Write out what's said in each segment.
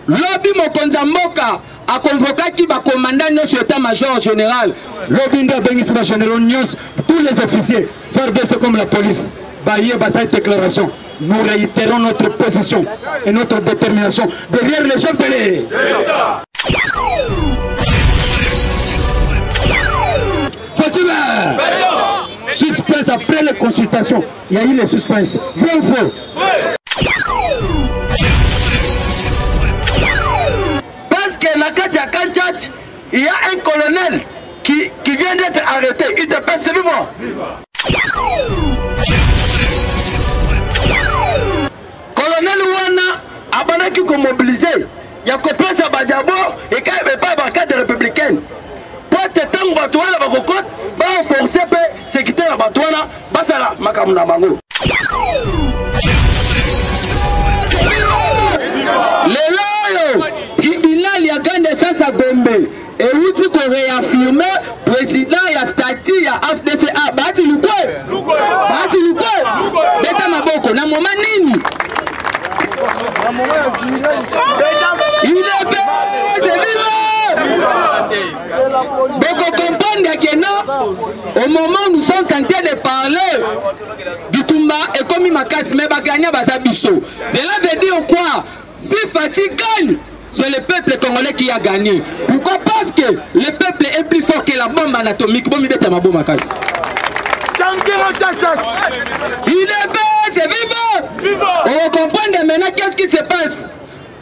Lobby Mokonza Mboka a convoqué qui va commander notre état-major général. Lobby Ndabengisi général Nyos, tous les officiers, FARDC comme la police, bailler cette déclaration. Nous réitérons notre position et notre détermination derrière les chefs de l'État. Suspense après les consultations. Il y a eu les suspens. Vrai ou faux? Parce que la Kanchach, il y a un colonel qui vient d'être arrêté. Il te passe vivant. Colonel Ouana, Abana qui est mobilisé. Il y a copié sa Badjabo et quand il n'y a pas de cadre républicain. Pour te temps, Batouana va recote, va forcer le secrétaire Batouana, Basala, Makamuna Mango. Les loyaux, tribunal, il y a gagné sans à Gombe. Et où tu peux réaffirmer, président, il y a statut, il y a FDCA, Bati Lukwe. Bati Lukwe. Beta Maboko, na moment nini. Il est bête, c'est vivant. Donc on comprend que non, au moment où nous sommes tentés de parler du Toumba et comme il m'a cassé, mais Bagania Basabiso. Cela veut dire quoi? Si Fatih gagne, c'est le peuple congolais qui a gagné. Pourquoi? Parce que le peuple est plus fort que la bombe anatomique. Bon, il est ma bombe à casse. Il est bête, c'est vivant. On comprend maintenant qu'est-ce qui se passe.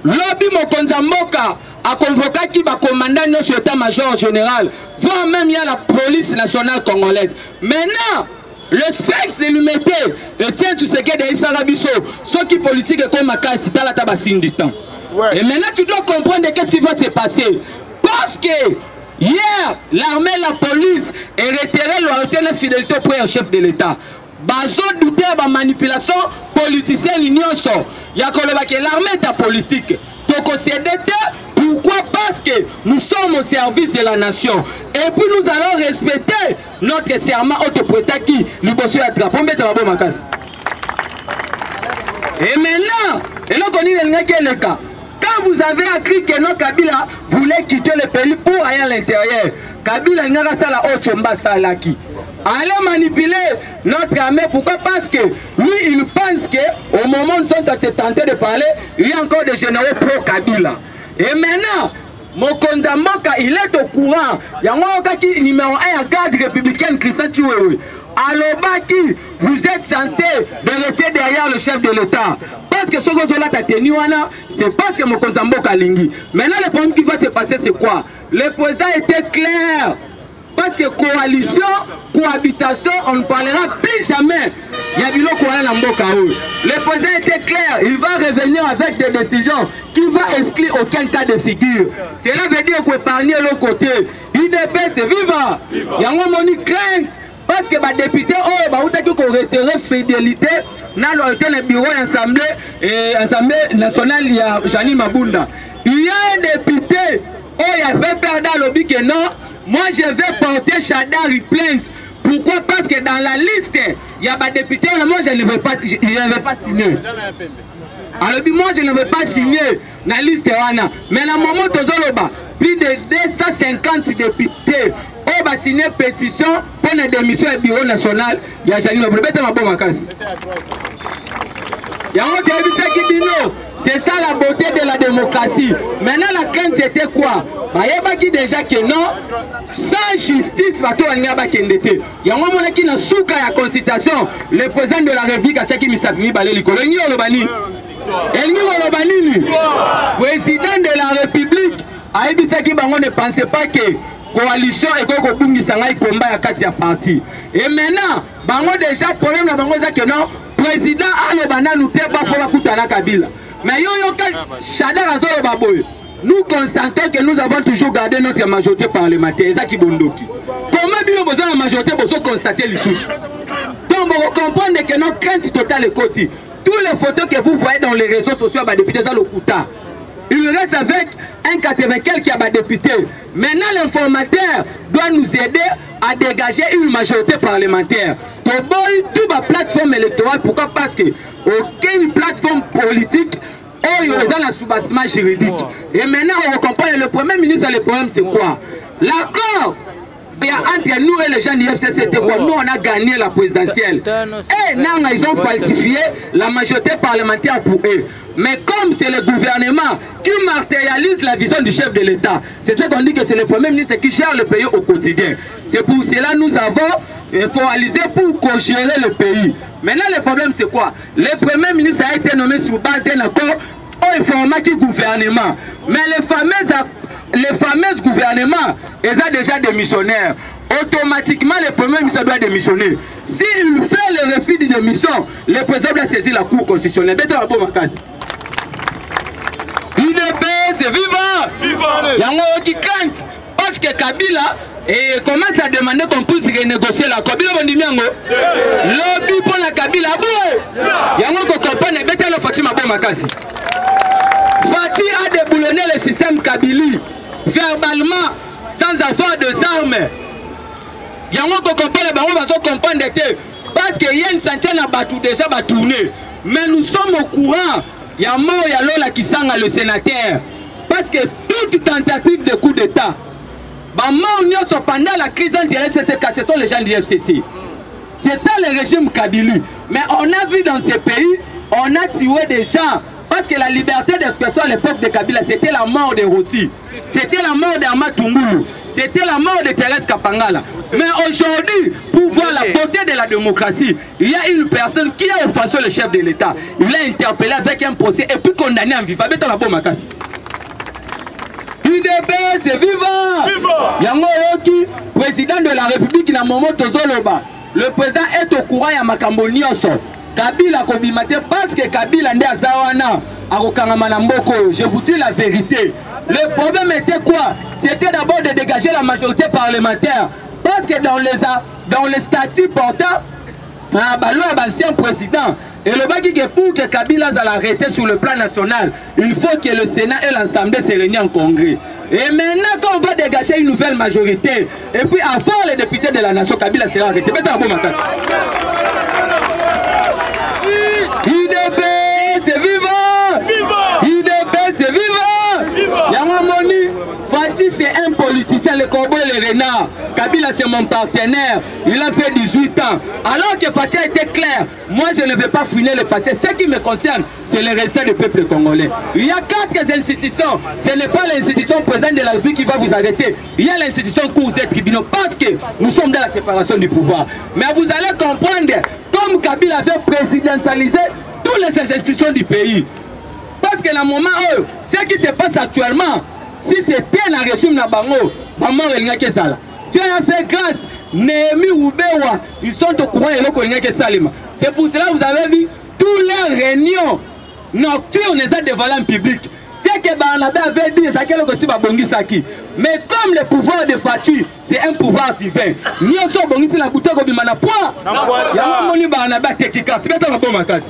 Lobby Mokonza Mboka a convoqué qui va commander notre état-major général, voire même il y a la police nationale congolaise. Maintenant, le sphinx de l'humanité, le tient tout ce qui est de Ipsarabiso, ceux qui politiques comme Makas, c'est à la tabassine du temps. Et maintenant, tu dois comprendre qu'est-ce qui va se passer. Parce que hier, l'armée, la police est retiré la fidélité pour un chef de l'État. Bazo douter de la manipulation politicienne l'union. Il y a que l'armée est politique. Donc c'est pourquoi? Parce que nous sommes au service de la nation. Et puis nous allons respecter notre serment autoprêté qui nous bosse à drapeau. Et maintenant, et là on dit le cas. Quand vous avez appris que notre Kabila voulait quitter le pays pour aller à l'intérieur, Kabila n'a pas la haute chamba salaki. Allez manipuler notre armée. Pourquoi? Parce que lui, il pense qu'au moment où nous sommes tentés de parler, il y a encore des généraux pro-Kabila. Et maintenant, Mokonza Mboka, il est au courant. Il y a un numéro 1 à garde républicaine Christian Chiwewe. Alobaki, vous êtes censé de rester derrière le chef de l'État. Parce que ce que vous avez tenu, c'est parce que Mokonza Mboka lingi. Maintenant, le problème qui va se passer, c'est quoi? Le président était clair. Parce que coalition, cohabitation, on ne parlera plus jamais. Il y a bilo Kouala Mboka. Le président était clair, il va revenir avec des décisions qui vont exclure aucun cas de figure. Cela veut dire qu'on épargne l'autre côté. IDP c'est vivant. Il y a une crainte. Parce que les députés ont retiré fidélité dans le bureau d'Assemblée nationale, il y a Jani Mabunda. Il y a un député, il y a un lobby que non. Moi, je vais porter Chadari plainte. Pourquoi? Parce que dans la liste, il y a des députés, moi, je ne vais pas signer. Alors, moi, je ne vais pas signer dans la liste. Mais à un moment, plus de 250 députés ont signé une pétition pour la démission du bureau national. Il y a Janine c'est ça la beauté de la démocratie. Maintenant la crainte c'était quoi? Qui déjà que non, sans justice, il y a un qui n'a souka la constitution. Le président de la République a tchaki misapimi balé président de la République a dit que ne pensait pas que coalition et que Bungi Sangai combat à 4 partis. Et maintenant, bango déjà problème na bango que non, président a le banana nous te pas faut kutana Kabila. Mais yo Chadar Azoro Baboy. Nous constatons que nous avons toujours gardé notre majorité parlementaire. Ça qui bondoki. Comment bien besoin de la majorité pour constater les choses. Donc vous comprenez que notre crainte totale est côté. Tous les photos que vous voyez dans les réseaux sociaux, bah député ça le Kouta. Il reste avec un 80 qui a des députés. Maintenant, l'informateur doit nous aider à dégager une majorité parlementaire. Pour toute la plateforme électorale, pourquoi? Parce que aucune plateforme politique oyo eza na soubassement juridique. Et maintenant on comprend le premier ministre, le problème c'est quoi? L'accord entre nous et les gens du FCC, c'était quoi? Nous on a gagné la présidentielle. Et non, ils ont falsifié la majorité parlementaire pour eux. Mais comme c'est le gouvernement qui matérialise la vision du chef de l'État, c'est ce qu'on dit que c'est le premier ministre qui gère le pays au quotidien. C'est pour cela que nous avons coalisé pour co-gérer le pays. Maintenant le problème c'est quoi? Le premier ministre a été nommé sur base d'un accord au format qui gouvernement. Mais les fameux gouvernements, ils ont déjà démissionnaire. Automatiquement, le premier ministre doit démissionner. S'il fait le refus de démission, le président doit saisir la Cour constitutionnelle. UDPS, viva! Yango qui crainte. Parce que Kabila commence à demander qu'on puisse renégocier l'accord. Lobby pour la Kabila. Yango ko comprendre bête le Fatima Bomakasi. Fati a déboulonné le système Kabili verbalement sans avoir de armes. Yango ko comprendre bango baso comprendre parce que y a une centaine de bateaux déjà tourné. Mais nous sommes au courant. Il y a mort ya Lola qui sang le sénateur. Parce que toute tentative de coup d'état, pendant la crise anti-FCC, ce sont les gens du FCC. C'est ça le régime Kabili. Mais on a vu dans ces pays, on a tué des gens. Parce que la liberté d'expression à l'époque de Kabila, c'était la mort de Rossi. C'était la mort d'Ama Tungulu. C'était la mort de Thérèse Kapangala. Mais aujourd'hui, pour voir la beauté de la démocratie, il y a une personne qui a offensé le chef de l'État. Il l'a interpellé avec un procès et puis condamné en vif. Avec la bombe à casse. UDPS, c'est vivant! Yango Yoki, président de la République, Namomoto Zoloba. Le président est au courant de Makambo Nyonso. Kabila Kobimate, parce que Kabila Ndé Azawana, je vous dis la vérité. Le problème était quoi? C'était d'abord de dégager la majorité parlementaire. Parce que dans les statuts portant l'ancien président, et le baki que pour que Kabila soit arrêté sur le plan national, il faut que le Sénat et l'Assemblée se réunissent en congrès. Et maintenant, quand on va dégager une nouvelle majorité, et puis avant les députés de la nation, Kabila sera arrêté. IDP, c'est vivant! IDP, c'est vivant! Yamamoni, Fati, c'est un politicien, le cowboy et le renard. Kabila, c'est mon partenaire. Il a fait 18 ans. Alors que Fati a été clair, moi, je ne vais pas fouiner le passé. Ce qui me concerne, c'est le restant du peuple congolais. Il y a 4 institutions. Ce n'est pas l'institution présidente de la République qui va vous arrêter. Il y a l'institution cours et tribunaux parce que nous sommes dans la séparation du pouvoir. Mais vous allez comprendre, comme Kabila avait présidentialisé toutes les institutions du pays. Parce que dans le moment où, ce qui se passe actuellement, si c'était un régime na bango, tu as fait grâce, Némi Oubewa, ils sont au courant et le c'est pour cela que vous avez vu tous les réunions nocturnes devant l'homme public. C'est que Barnabé avait dit, mais comme le pouvoir de Fati, c'est un pouvoir divin. Nous sommes bongisi la bouteille de Bimana point. Yamamoni Barnabé Tekika, c'est un bon macas.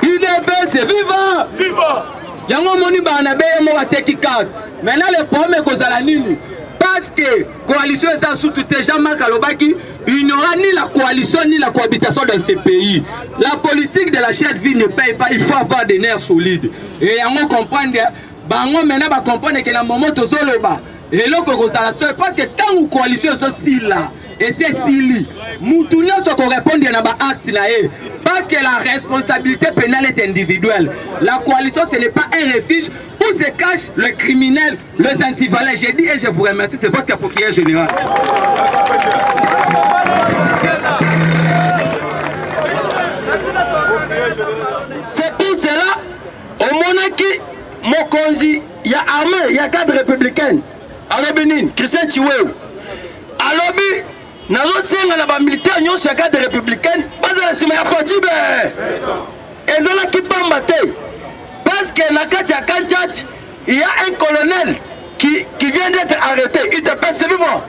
IDP, c'est vivant! Vivant! Yamamoni Barnabé Moa Tekika. Maintenant, le problème est que la nini. Parce que la coalition est sous tout Jean-Marc Alobaki, il n'y aura ni la coalition ni la cohabitation dans ces pays. La politique de la chaîne de vie ne paye pas, il faut avoir des nerfs solides. Et on comprend que la moment de Zoloba, et là, parce que tant que la coalition est si là, et c'est si li, Moutounia se correspond à l'acte là. Parce que la responsabilité pénale est individuelle. La coalition, ce n'est pas un refuge où se cache le criminel, les antivalents. J'ai dit et je vous remercie, c'est votre procureur général. C'est pour cela, au monarchie, Mokonzi, il y a armée, il y a cadre républicain. Alors Benin, Christian Chiweu. Alors nazo senga na ba militaire nyonso ya cadre républicaine bazala sima ya Fatibe ezala kipamba te parce que na kati ya Kanchach il y a un colonel qui vient d'être arrêté. Il te passe vivant.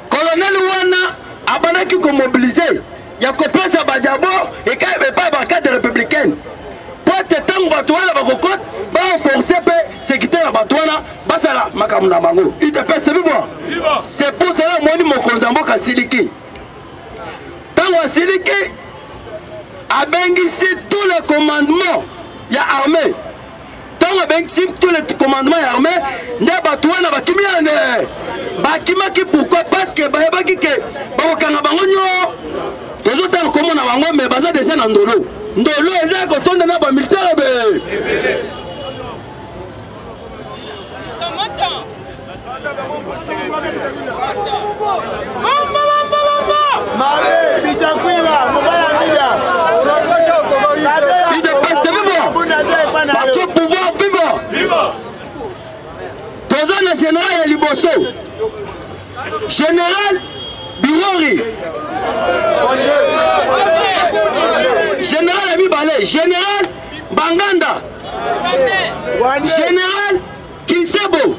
Colonel wana abanaki ko mobiliser ya ko pesa bajabo et ka pas ba cadre républicaine pour te tango batwana ba kokot ba forcer pe sécurité na batwana basala makamuna mango. Il te passe vivant. C'est pour cela que je suis à Siliki. Tant que Siliki a bénéficié tous les commandements armée. Tant que tous les commandements armés, ne batoué na bakimiane. Bakimaki pourquoi? Parce que bayabaki ke bakanga bangonyo. Les autres comment na bango mais baza déjà na ndolo. Ndolo eza ko tonda na ba militaire be. Parce que pouvoir vivre. Dans un général Liboso, général Birori, général Amibale, général Banganda, général Kinsebo,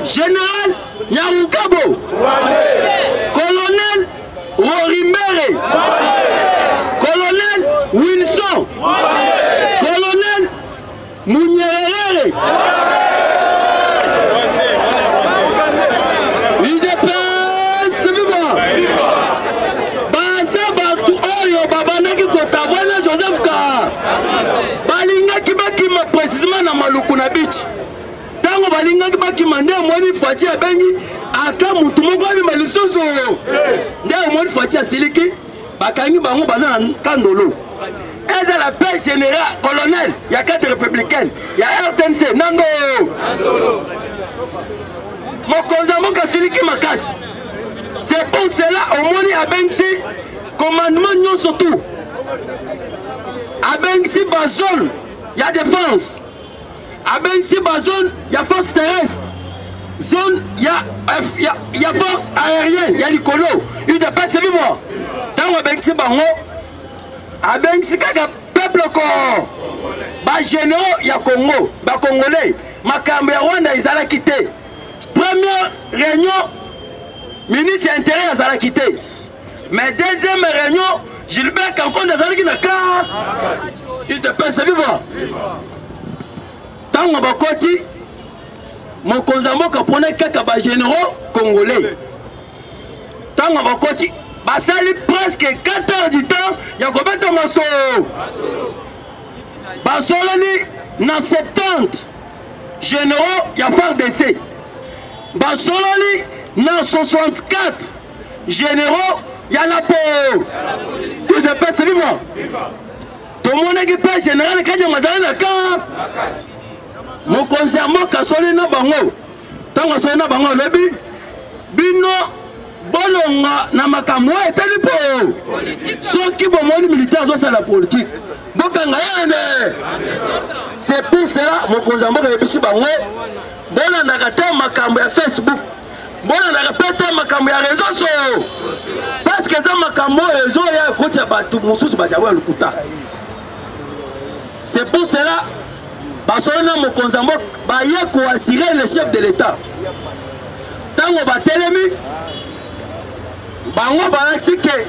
général Nyarukabo, colonel Rorimere, colonel Wilson, colonel Mouniere, UDPS vivant, Banza Batu Oyo Babanaki Kotavana Joseph Ka, Balinga Kibaki ma précisément na Malukuna Beach. Tango Balinga Kibaki mande Moni Fati Abengi, Aka Mutumoko Ali Malisuzo, Nde Moni Fati Asiliki, Bakangi Bango Bazan Kandolo. Est la paix générale, colonel, il y a 4 républicaines, il y a RTNC, Nando. Mon consamment Kassiliki Makas. C'est pour cela, au Moni Abensi, commandement non surtout. Abensi Bazone, il y a défense. Abensi Bazone, il y a force terrestre. Zone, il y a force aérienne, il y a l'icolo. Il y a pas c'est vivant. Dans Abensi Bango, Abensi Kaka peuple ko. Ba généraux ya Congo, ba congolais, makambo ya Rwanda izala quitté. Première réunion, ministre intérieur azala quitté. Mais deuxième réunion, Gilbert Kankonde azala ki naka. Il te pense vivant. Tango bakoti mon konzambo ka pona kaka ba généraux congolais. Tango bakoti basali presque 4 heures du temps, il y a combien de morceaux? Basolani na 70 généraux, il y a phare d'essai. Basolani na 64 généraux, il y a la peau. Tout de paix, c'est vivant. Tout le monde est pas général, quand il y a un cas. Mon concernant Kasoli na bango. Tant que Kasoli na bango, le bino. Bolonga na makamwa etali po soki bomoni militaire doit faire la politique bokanga yane. C'est pour cela mon konzambo ka bisu bango bona nakata makambo ya Facebook bona nakapeta makambo ya réseaux sociaux parce que ça makambo réseau ya kotia batu mususu badawa lukuta. C'est pour cela basona mon konzambo ba ya ko assurer le chef de l'état tango batelemi bango balaki ke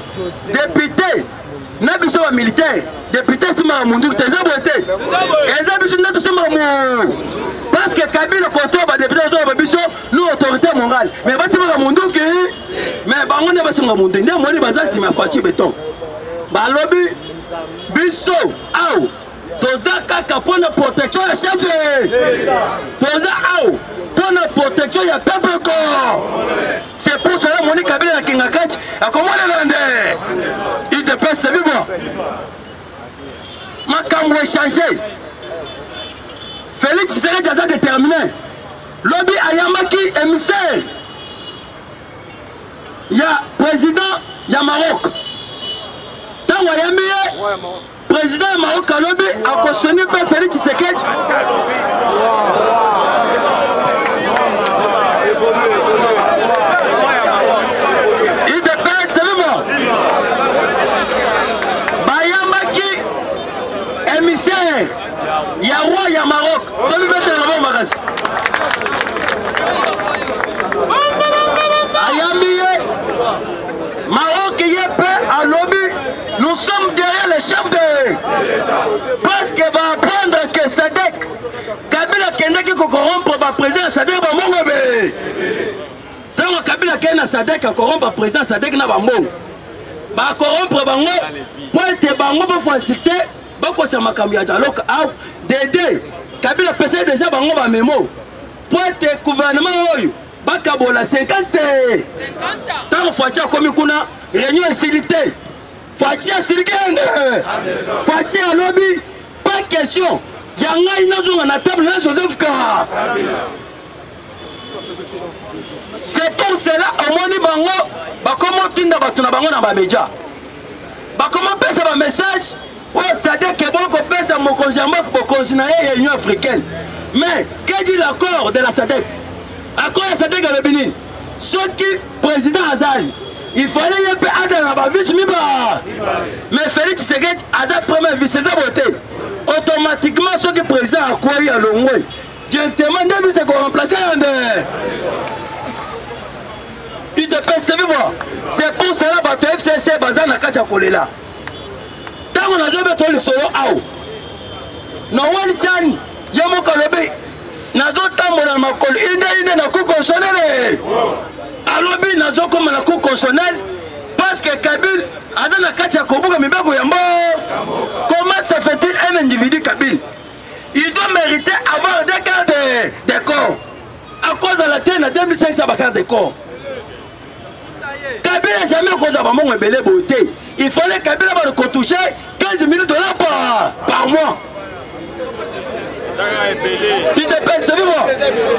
député na biso ba militaire député sima mundu teza bote eza biso na to sima mu parce que Kabila contrôle ba député zo ba biso nous autorité morale mais ba sima mundu ke mais bango ne ba sima mundu nde moni baza sima fachi beton ba lobby biso au toza kaka pona protection ya chef toza au pona protection ya peuple ko. C'est pour cela que Moni Kabila na Kingakati a comment le il te passe vivant. Makambo est changé. Félix serait déjà déterminé. Lobby Ayamaki émissaire. Il y a président, il y a Maroc. Tant Ayamie, président Maroc a lobby a cautionné par Félix Tshisekedi. Émissaire, il y a roi, il y a Maroc. Donnez-moi le bon magasin. Ayambiye, Maroc y est prêt à lobby. Nous sommes derrière les chefs de. Parce qu'il va apprendre que Sadek, Kabila Kenda qui corrompt le président Sadek va mourir. Tant que Kabila Kenda Sadek a corrompt le président Sadek n'a pas mourir. Va corrompre Bango pour être Bango pour faciliter. bako sa makambi ya dialogue au dede Kabila pesa déjà bango ba memo pour être gouvernement oyo bakabola 50 tant Fatia komi kuna réunion silité Fatia siligende Fatia lobby pas question yanga inazonga na table na Joseph Ka. C'est pour cela au moni bango bakomo tinda batu na bango na ba média bakomo pesa ba message ouais c'est-à-dire que bon qu'on pèse à mon conjoint pour continuer l'Union africaine. Mais qu'est-ce dit l'accord de la SADC? Accord de la SADC avec le Bénin. Ce qui président Azal, il fallait y avoir Azal dans la vie, mais Félix Tshisekedi Azal premier vice c'est voté. Automatiquement ce qui président a quoi il y a le moins. Directement de ce qu'on remplace il te pèse vivre. C'est pour cela que le FCC Bazan n'a qu'à là. On a jamais le solo au no wali chani yamo kalobe nazo tambo na makolo inde na cour constitutionnelle alobi nazo comme na cour constitutionnelle parce que Kabila azana kati ya kobuka mibako yambo. Comment se fait-il un individu Kabila il doit mériter avoir des cartes de corps à cause de la terre na 2500 cartes de corps. Kabila jamais cause à maman belé beauté. Il fallait Kabila va le toucher 15 000 $ par mois. Il te pèse de vivre.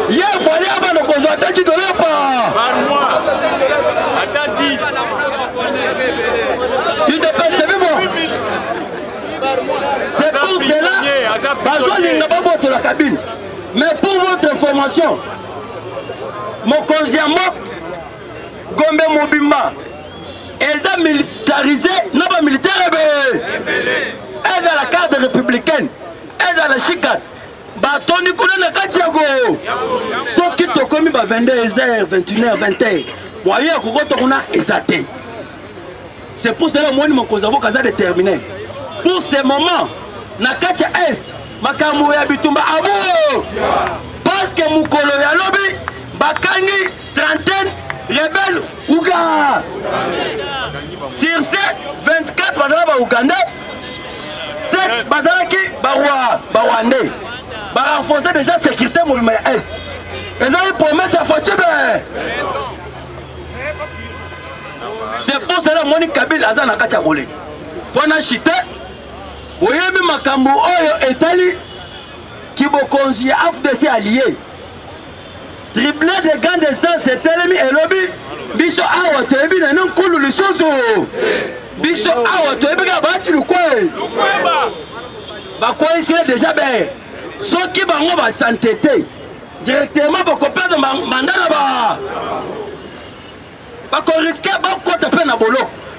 Il fallait avoir le cause à 10 $ par mois. Attends 10. Il te pèse de vivre. C'est pour cela Bazoling n'a pas monté la cabine. Mais pour votre information, mon conseiller Gombe Mobimba, elles ont militarisé, non pas militaire, elles ont la carte républicaine, elles ont la chicane. Batoni Kouna na Katiago. Ce qui te commis 22h, 21h, 20h. Voyez, Kouna exaté. C'est pour cela que moi, mon conseiller est déterminé. Pour ce moment, na Katia Est, Makamou ya Bitumba Abo. Parce que Moukolo ya lobby, Bakangi, trentaine, rebelle, Ouga. Sur 7, 24 Bazala Ougandais, 7 Bazalaki Barwandais. Ba renforcer déjà la sécurité mouvement Est. Ils ont une promesse à Fatih. C'est pour cela que Monique Kabila a na Katia Rolé. Pour na chité, Oyemi Makambo Oyo Etali qui bokonzi AFDC allié. Triplé de grands dessins, c'est Telemi et Lobby. Biso Awa Tebi na non kulu le sozo. Biso Awa Tebi ga bati le quoi. Ba quoi ici déjà ben. Ceux qui vont s'entêter directement pour perdre mandat là-bas. Parce qu'on risque de peine à bolo.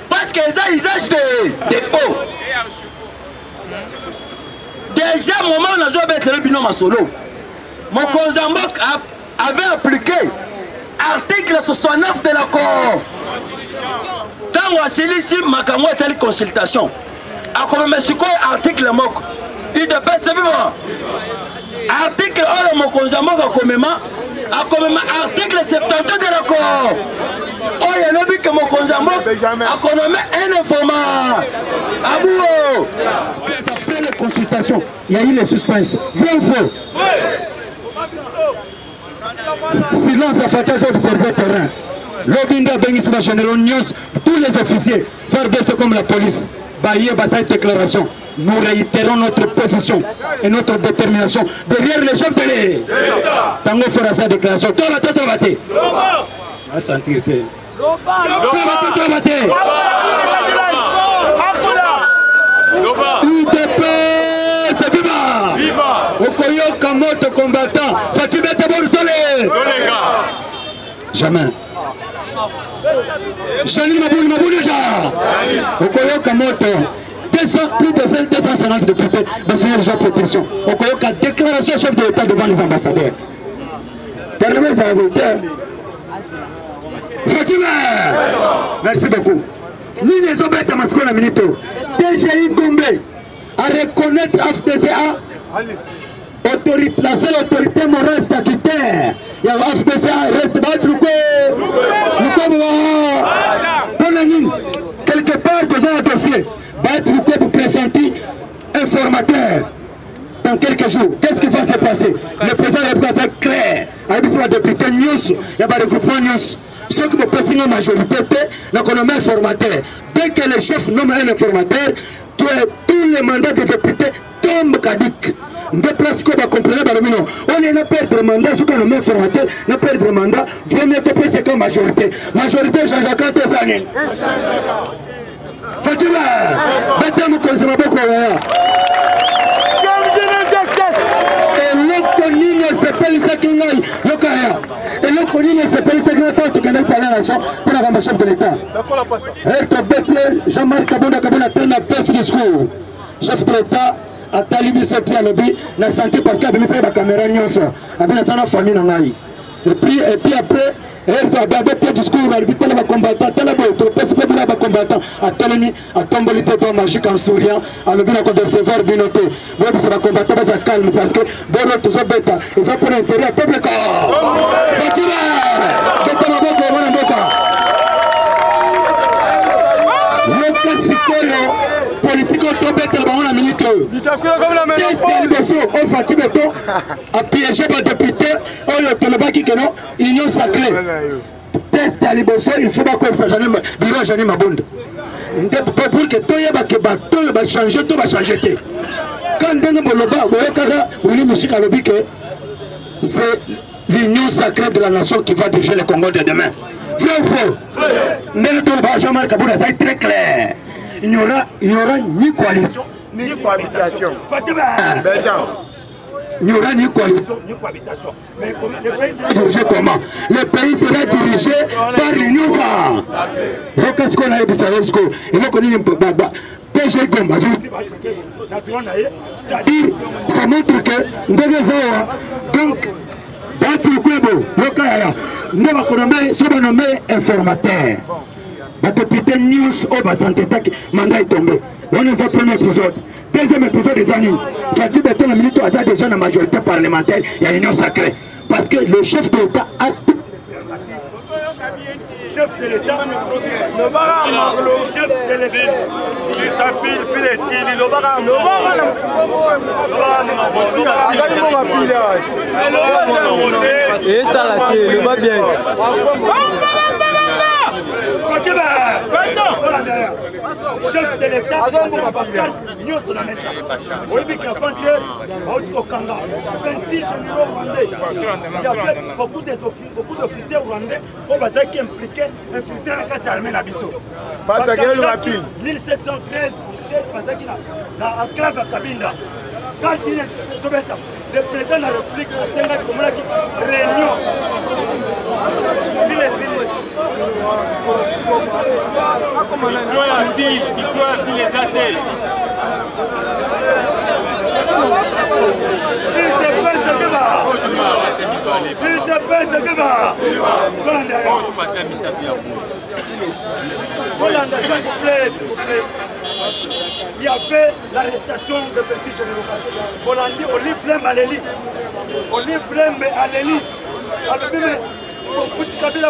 Parce qu'ils ont usage des faux. Déjà, au moment où on a joué avec le binôme à solo, mon Konzambok avait appliqué l'article 69 de l'accord. Quand on a signé ici, Makamou a telle consultation. À comme monsieur article mok. Il te passe vivant. Article 1 de mon Konzambok a comme article 72 de l'accord. Oh, il y a le but que mon Konzambok a comme un informant. Abou. Après les consultations, il y a eu les suspens. Vrai ou faux? Silence à Fatia, j'ai observé le terrain. L'Obinda Bengisma Général Nyos, tous les officiers, faire baisser comme la police. Bayer cette déclaration. Nous réitérons notre position et notre détermination derrière les chefs de l'État. Tango fera sa déclaration. Toi, la tête, va te. Va sentir te. UDP, c'est viva. Okoyo Kamoto combattant. Fatime Tabor Tole. Jamais. Jali Maboul déjà. Okoyo Kamoto. Plus de 250 députés de signer déjà pétition. Okoyo Ka déclaration chef de l'État devant les ambassadeurs. Permettez ça à vous. Fatime. Merci beaucoup. Nous ne sommes pas Tamasco la minute. DGI Gombe à reconnaître FDCA la seule autorité morale statutaire. Il y a FDCA reste battre quelque part que ça un dossier battre pour pressentir informateur. Dans quelques jours, qu'est-ce qui va se passer? Le président de la République est clair. Avec les députés, il y a des regroupements. Ceux qui vont passer la majorité, nous nommé informateur. Dès que le chef nomme un informateur, tous les mandats des députés tombent caduques. Des places qu'on va comprendre, on est là perdre le mandat, ceux qui ont nommé informateur, on perdre le mandat, vous mettez plus que majorité. Majorité, Jean-Jacques Antezanil. Fatima, bâtez mon conseil, ma beaucoup. Nini s'appelle Sakingai, Yokaya. Et l'autre Nini s'appelle Sakingai, tu connais pas la nation pour la chef de l'État. Jean-Marc Kabonda Kabonda a fait ce discours. Chef de l'État a talibé ce tir lobby, n'a senti parce qu'il a mis sa caméra nyonso, a mis sa famille dans l'aïe. Et puis après, il a fait un discours, il a dit que les combattants, les combattants, à Telemi, à Tombolité, dans magique en souriant, à le bien de sévère binoté. Moi, c'est la combattant, c'est calme parce que bon, tous les bêta, ils ont pour l'intérêt à peuple corps. Fatima, bêta ma boca, mon boca. Le Cassicoyo, politique autour bêta, on a minute. Qu'est-ce que Fatima a piégé par député, on le Tolobaki que non, union sacrée. Test à Liboso, il faut pas qu'on fasse jamais bureau jamais ma bonde. Pour que tout va changer, tout va changer. Quand c'est l'union sacrée de la nation qui va diriger le Congo de demain. Vrai ou faux? Jean-Marc Kabonda, ça est très clair. Il n'y aura ni coalition, ni cohabitation. Il n'y aura ni coalition, ni cohabitation. Mais le pays sera dirigé comment? Le pays sera dirigé par l'union sacrée. Qu'est-ce qu'on a dit ça? Il faut qu'on ait un peu de PG Gomba. C'est-à-dire, ça montre que donc, nous sommes nommés informateurs. Le député News au santé mandat est tombé. On est au premier épisode. Deuxième épisode des années. Fatih Beton a milité à déjà la majorité parlementaire. Il y a une union sacrée. Parce que le chef de l'État a tout. Chef de l'État, chef de l'État, il s'appelle Pilessi, il va bien. Chef de l'État, il y avait beaucoup d'officiers rwandais qui impliquaient infiltrer la carte armée na biso. 1713, la enclave à Kabinda. Quand le président de la République a Senga qui réunion. Il croit les athées. Il dépasse viva. Il dépasse viva. Il y avait l'arrestation de Fessi Généraux parce que Bolandi, Olive Flemme à l'Eli. Olive Flemme à l'Eli. Alors, Kabila,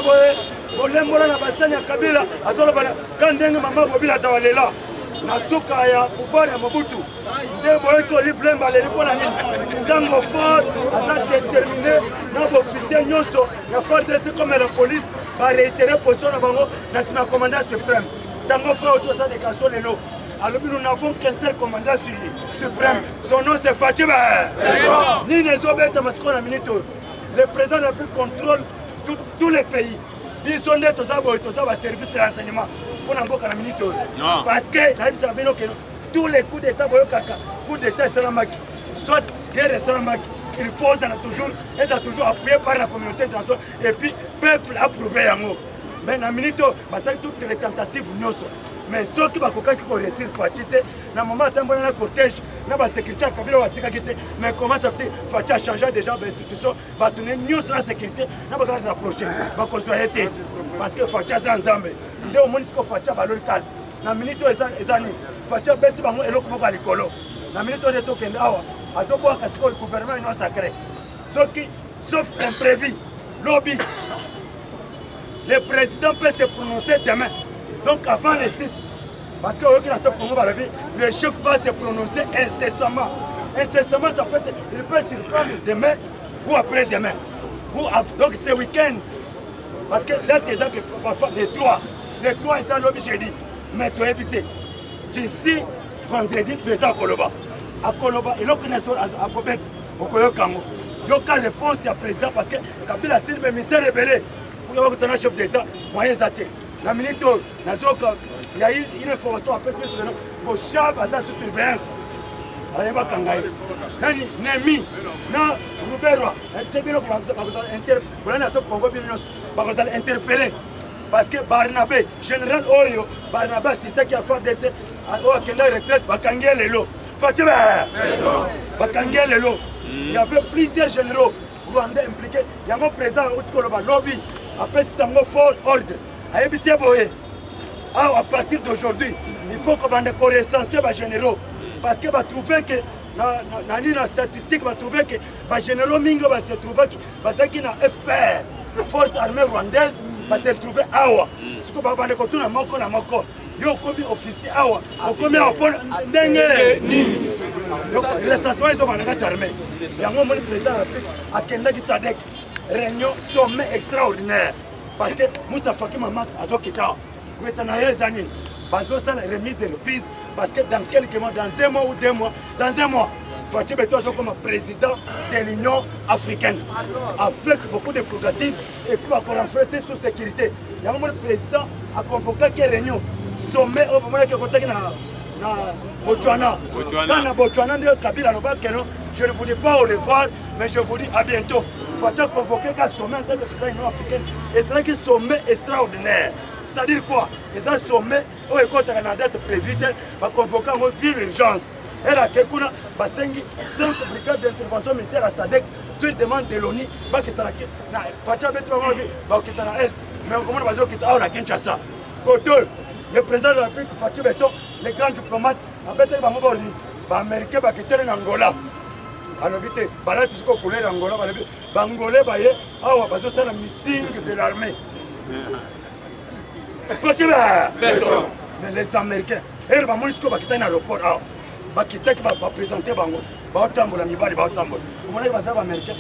Bolembola na basani ya Kabila, quand ndenge maman Bobila tawalela. Na suka ya pouvoir ya Mobutu. Ndenge boyoki Olive Flemme à l'Eli pour la nini. Tango fort, aza déterminé, na officier nyonso, ya FARDC comme la police, va réitérer position na bango, na sima commandant suprême. Tango fort, autour ça déclaration lelo. Alors nous n'avons qu'un seul commandant suprême. Son nom c'est Fatima. Ni les obètes à minute. Le président n'a plus contrôle tous les pays. Ils sont des services de renseignement pour n'importe quelle minute. Parce que tous les coups d'État, coups d'État islamaki, soit guerre islamaki, il faut toujours appuyé par la communauté internationale et puis le peuple a prouvé yango. Mais dans la minute, toutes les tentatives nous sont. Mais ceux qui vont réussir Fatite, dans le moment où on a un cortège, on a la sécurité, mais comment ça fait Fatite a changé déjà l'institution, va donner une la sécurité, on va rapprocher, on va construire. Parce que Fatite c'est un Zambé. Dès au moment où Fatite va le calme, dans la minute où ils ont Fatite a bêti et l'autre à l'écolo. Dans la minute où ils ont à ce point que le gouvernement est sacré. Sauf imprévu, lobby. Le président peut se prononcer demain. Donc avant les 6, Parce que le chef va se prononcer incessamment. Incessamment, ça peut être, il peut se reprendre demain ou après-demain. Donc ce week-end, parce que là, tes exemples, parfois les trois, ils sont l'objet, j'ai dit, mais tu as évité. D'ici vendredi, président à Koloba. À Koloba, il y a une histoire à Kobek, au Koyo Kango. Il y a une réponse à président parce que Kabila a-t-il le ministère rebellé pour avoir un chef d'État, moyen zaté. La minute, il y a eu une information après ce que le chef a sous surveillance. Alemba Kangaï. Nani, Nemi, na Ruberwa. C'est bien que vous allez interpeller. Parce que Barnabé, général Oyo, Barnabé, c'était qui a fait des retraite, Bakangé Lelo. Fatima, Bakangé Lelo. Il y avait plusieurs généraux rwandais impliqués. Il y a un président au lobby. Après, c'est un mot fort ordre. À partir d'aujourd'hui, il faut qu'on ait recensé les généraux. Parce que va trouver que dans la statistique va trouver que les généraux Mingo va se trouver que qui na FPR, force armée rwandaise, va se trouver awa. Ce que va faire que na moko. Yo comme officier awa, on comme à pôle ndenge nini. Donc les stations ils ont manqué armée. Il y a un moment le président a Kendaki Sadek réunion sommet extraordinaire parce que Moussa Faki Mamak a zo kita. Vous êtes en arrière d'année. Bazo ça la remise de reprise. Parce que dans quelques mois, dans un mois ou 2 mois, dans un mois, Fatou Beto comme président de l'Union africaine, avec beaucoup de prérogatives et pour encore renforcer sa sécurité. Il y a un moment le président a convoqué une réunion, sommet au moment où il y a Botswana. Dans la Botswana, je ne vous dis pas au revoir, mais je vous dis à bientôt. Fatou a convoqué un sommet en tant que président de l'Union africaine. Et c'est un sommet extraordinaire. C'est-à-dire quoi? Les un sommet où il y a une date prévue, va convoquer en mode d'urgence. Et là, il y a 5 brigades d'intervention militaire à Sadek sur demande de l'ONU. Il y a Est, mais on commence à dire à Kinshasa. Le président de la République, Fatou Beto, les grands diplomates, les Américains qui étaient en Angola. Alors, les Angolais, ils ont un meeting de l'armée. Mais les Américains, ils vont quitter l'aéroport. Ils vont présenter les Américains.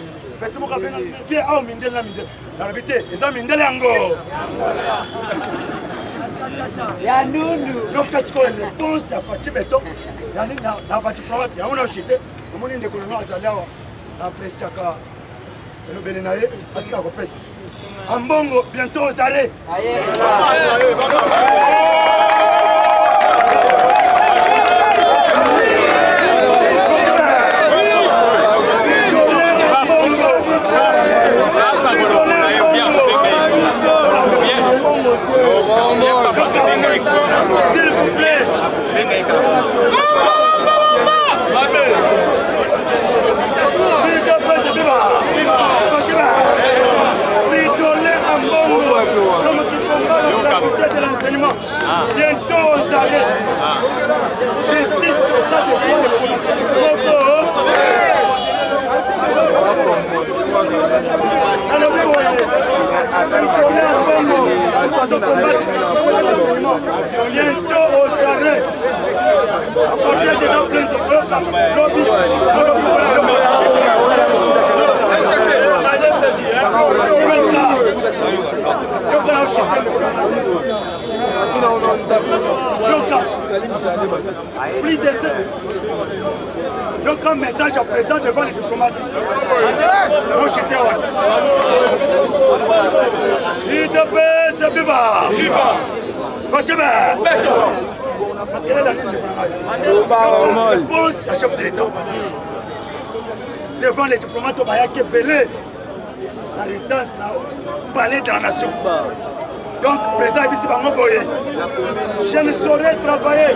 Donc, qu'est-ce qu'on pense à Fatou Beto? Il y a un diplomate, il y a un architecte, il y a un économiste, il y a un président, il y a un président. Ambongo, bientôt aux arrêts. S'il vous plaît. De l'enseignement, bientôt aux arrêts. Justice au cas de bientôt aux arrêts. On est déjà plein de lobby. Plus de ça. Donc un message à présent devant les diplomates. IDPS viva! Viva! Fatima! Quelle est la ligne de réponse à chef de l'État? Devant les diplomates au Bayake Belé, la résidence, le palais de la nation. Donc, président Bissi Bangoboye, je ne saurais travailler.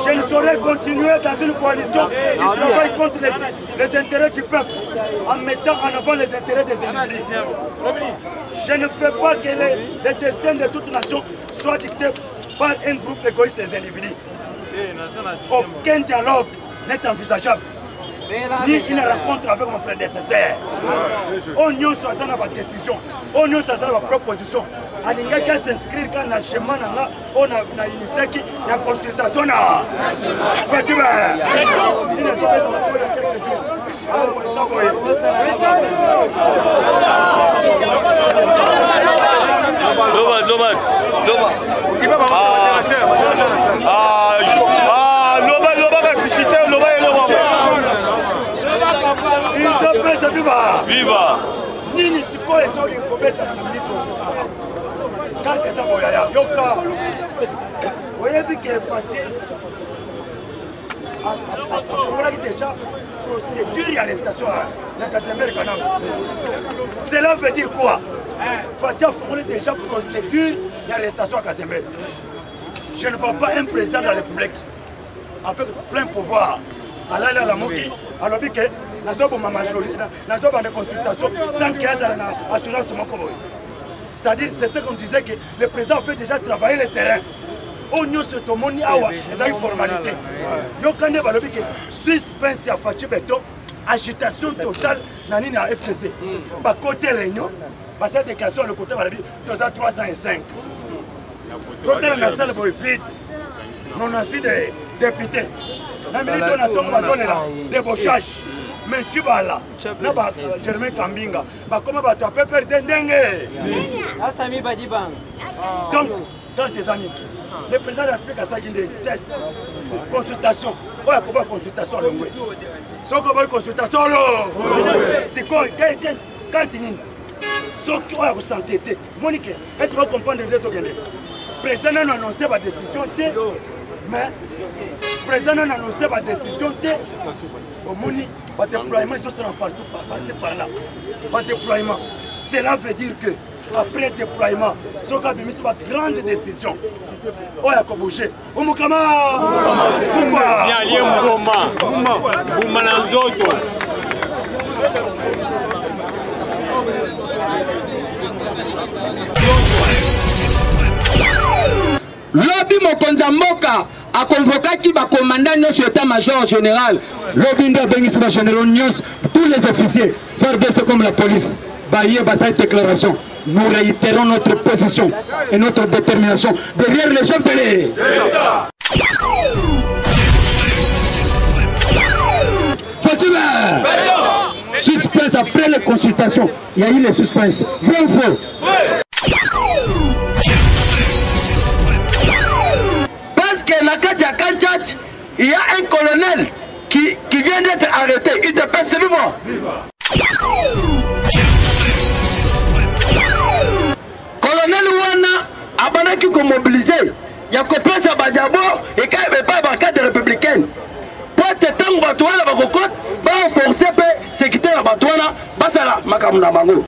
Je ne saurais continuer dans une coalition qui travaille contre les intérêts du peuple en mettant en avant les intérêts des individus. Je ne fais pas que le destin de toute nation soit dicté par un groupe égoïste des individus. Aucun dialogue n'est envisageable, ni une rencontre avec mon prédécesseur. On y a ma décision, on y a ma proposition. On y a s'inscrire quand on a chemin, on a initié la consultation. Fatima! Viva! Nini sikoyo ezoli kobeta na minito karte eza boyaya yoka oyebi ke Fachi afungolaki déjà procédure d'arrestation na Casemere Kananga. Cela veut dire quoi? Fachi afungoli déjà procédure d'arrestation à Casemere. Je ne vois pas un président de la République avec plein pouvoir alala la moki alobi ke nazoboma majorité nazobanda consultation sans qu'il y ait assurance de mon convoi. C'est-à-dire, c'est ce qu'on disait que le président fait déjà travailler le terrain. On y a ce tomoni awa, c'est une formalité. Yo kande balobi que suspense à Fachi Beto, agitation totale dans la FCC. Par côté réunion, par cette déclaration le côté balobi 305. Total la salle boy vide. Non ainsi des députés. La minute on attend la zone là, débauchage. Mais tu vas là, là bas Germain Kambinga, bah comment bah tu as peur d'endenge. Donc dans tes années, le président de la République a ça qui des tests, consultation. Oh il comment consultation le moué. Sans comment consultation là. C'est quoi quand tu dis, sans quoi vous s'entêter. Monique, est-ce que vous comprenez de tout gagner? Président n'a annoncé ma décision mais président n'a annoncé ma décision au Moni. Le déploiement, ils seront partout, passer par là. Le déploiement, cela veut dire que après le déploiement, ce qu'on a mis une grande décision. Oh, il y a bouger. Oh, mon camarade! Pourquoi? Il y a un moment. Lobby Mokonza Mboka a convoqué qui va commander notre état-major général. Lobby Ndabengisi général Nyos, tous les officiers, faire baisser comme la police. Bayer cette déclaration. Nous réitérons notre position et notre détermination derrière les chefs de l'État. Fatima! Suspense après les consultations. Il y a eu les suspens. Vrai ou faux? Il y a un colonel qui vient d'être arrêté. Il te passe vivant. Colonel Ouana a banaki ko mobilisé. Il y a copain Sabadjabo et quand il n'y a pas de carte républicaine. Pour te tango batouana bakokot, ba forcer pe sécurité la batouana, basala makamuna mango.